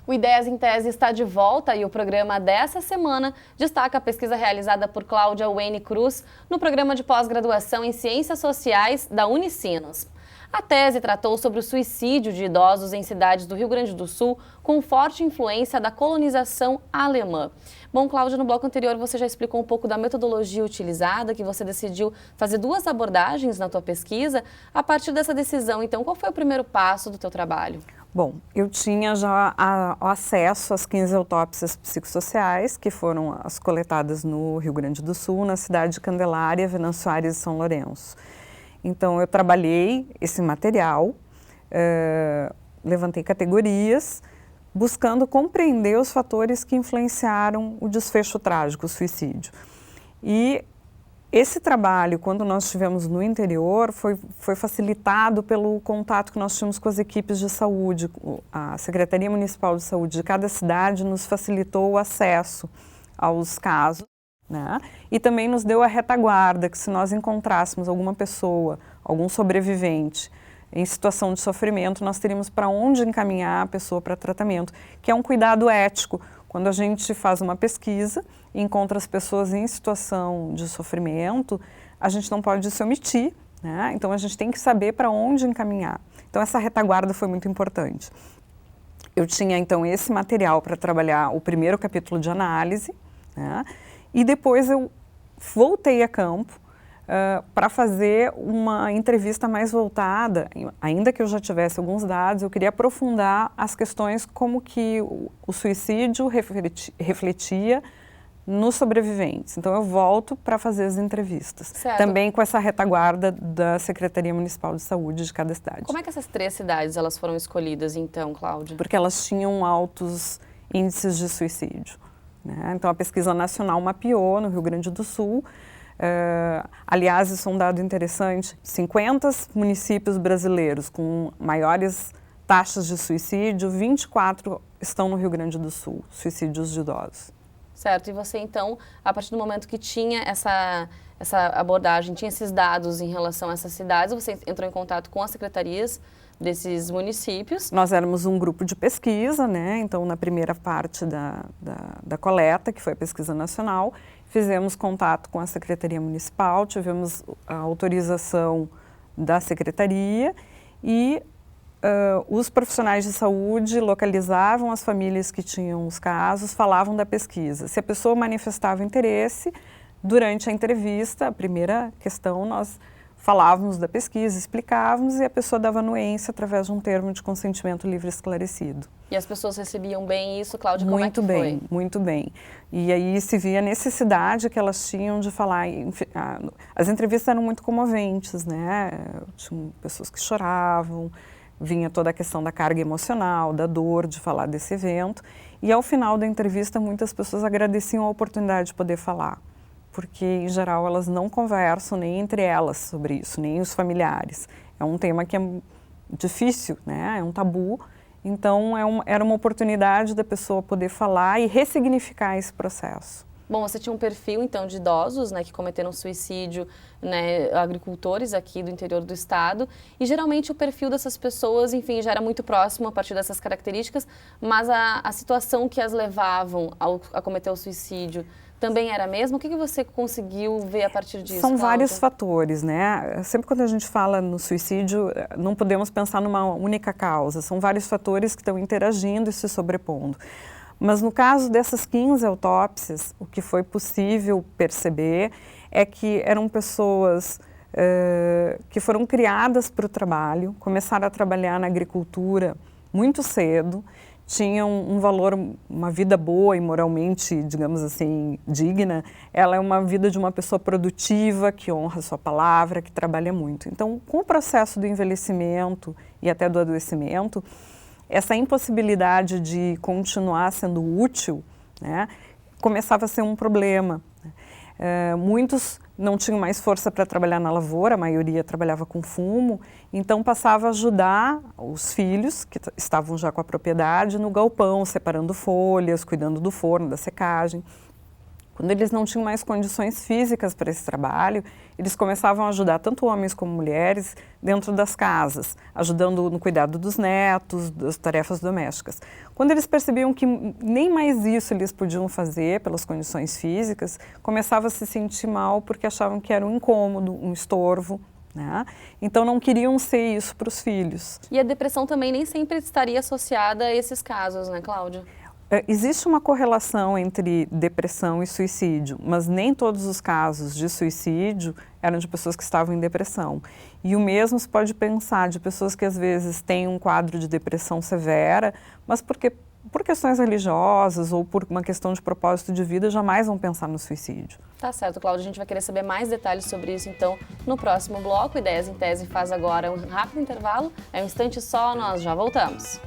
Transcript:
O Ideias em Tese está de volta e o programa dessa semana destaca a pesquisa realizada por Cláudia Wayne Cruz no programa de pós-graduação em Ciências Sociais da Unicinos. A tese tratou sobre o suicídio de idosos em cidades do Rio Grande do Sul com forte influência da colonização alemã. Bom, Cláudia, no bloco anterior você já explicou um pouco da metodologia utilizada, que você decidiu fazer 2 abordagens na tua pesquisa. A partir dessa decisão, então, qual foi o primeiro passo do teu trabalho? Bom, eu tinha já acesso às 15 autópsias psicossociais, que foram as coletadas no Rio Grande do Sul, na cidade de Candelária, Venâncio Aires e São Lourenço. Então, eu trabalhei esse material, levantei categorias, buscando compreender os fatores que influenciaram o desfecho trágico, o suicídio. E esse trabalho, quando nós estivemos no interior, foi facilitado pelo contato que nós tínhamos com as equipes de saúde. A Secretaria Municipal de Saúde de cada cidade nos facilitou o acesso aos casos, né? E também nos deu a retaguarda, que se nós encontrássemos alguma pessoa, algum sobrevivente em situação de sofrimento, nós teríamos para onde encaminhar a pessoa para tratamento, que é um cuidado ético. Quando a gente faz uma pesquisa e encontra as pessoas em situação de sofrimento, a gente não pode se omitir, né? Então a gente tem que saber para onde encaminhar. Então essa retaguarda foi muito importante. Eu tinha então esse material para trabalhar o primeiro capítulo de análise, né? E depois eu voltei a campo para fazer uma entrevista mais voltada, ainda que eu já tivesse alguns dados, eu queria aprofundar as questões como que o suicídio refletia nos sobreviventes. Então eu volto para fazer as entrevistas, certo. Também com essa retaguarda da Secretaria Municipal de Saúde de cada cidade. Como é que essas 3 cidades elas foram escolhidas então, Cláudia? Porque elas tinham altos índices de suicídio, né? Então a pesquisa nacional mapeou no Rio Grande do Sul. Aliás, isso é um dado interessante, 50 municípios brasileiros com maiores taxas de suicídio, 24 estão no Rio Grande do Sul, suicídios de idosos. Certo, e você então, a partir do momento que tinha essa abordagem, tinha esses dados em relação a essas cidades, você entrou em contato com as secretarias desses municípios? Nós éramos um grupo de pesquisa, né? Então na primeira parte da coleta, que foi a pesquisa nacional, fizemos contato com a Secretaria Municipal, tivemos a autorização da Secretaria e os profissionais de saúde localizavam as famílias que tinham os casos, falavam da pesquisa. Se a pessoa manifestava interesse, durante a entrevista, a primeira questão, nós falávamos da pesquisa, explicávamos e a pessoa dava anuência através de um termo de consentimento livre e esclarecido. E as pessoas recebiam bem isso, Cláudia? Como muito é que bem, foi? muito bem. E aí se via a necessidade que elas tinham de falar. As entrevistas eram muito comoventes, né? Tinham pessoas que choravam, vinha toda a questão da carga emocional, da dor de falar desse evento. E ao final da entrevista, muitas pessoas agradeciam a oportunidade de poder falar, porque, em geral, elas não conversam nem entre elas sobre isso, nem os familiares. É um tema que é difícil, né? É um tabu. Então, era uma oportunidade da pessoa poder falar e ressignificar esse processo. Bom, você tinha um perfil, então, de idosos, né, que cometeram suicídio, né, agricultores aqui do interior do estado, e geralmente o perfil dessas pessoas, enfim, já era muito próximo a partir dessas características, mas a situação que as levavam a cometer o suicídio também era a mesma? O que você conseguiu ver a partir disso, São Cláudia? vários fatores, né? Sempre quando a gente fala no suicídio, não podemos pensar numa única causa. São vários fatores que estão interagindo e se sobrepondo. Mas no caso dessas 15 autópsias, o que foi possível perceber é que eram pessoas que foram criadas para o trabalho, começaram a trabalhar na agricultura muito cedo, tinham um valor, uma vida boa e moralmente, digamos assim, digna. Ela é uma vida de uma pessoa produtiva, que honra a sua palavra, que trabalha muito. Então, com o processo do envelhecimento e até do adoecimento, essa impossibilidade de continuar sendo útil, né, começava a ser um problema. Muitos não tinham mais força para trabalhar na lavoura, a maioria trabalhava com fumo, então passava a ajudar os filhos, que estavam já com a propriedade, no galpão, separando folhas, cuidando do forno, da secagem. Quando eles não tinham mais condições físicas para esse trabalho, eles começavam a ajudar tanto homens como mulheres dentro das casas, ajudando no cuidado dos netos, das tarefas domésticas. Quando eles percebiam que nem mais isso eles podiam fazer pelas condições físicas, começavam a se sentir mal porque achavam que era um incômodo, um estorvo, né? Então não queriam ser isso para os filhos. E a depressão também nem sempre estaria associada a esses casos, né, Cláudia? Existe uma correlação entre depressão e suicídio, mas nem todos os casos de suicídio eram de pessoas que estavam em depressão. E o mesmo se pode pensar de pessoas que às vezes têm um quadro de depressão severa, mas porque por questões religiosas ou por uma questão de propósito de vida jamais vão pensar no suicídio. Tá certo, Cláudia. A gente vai querer saber mais detalhes sobre isso, então, no próximo bloco. Ideias em Tese faz agora um rápido intervalo. É um instante só, nós já voltamos.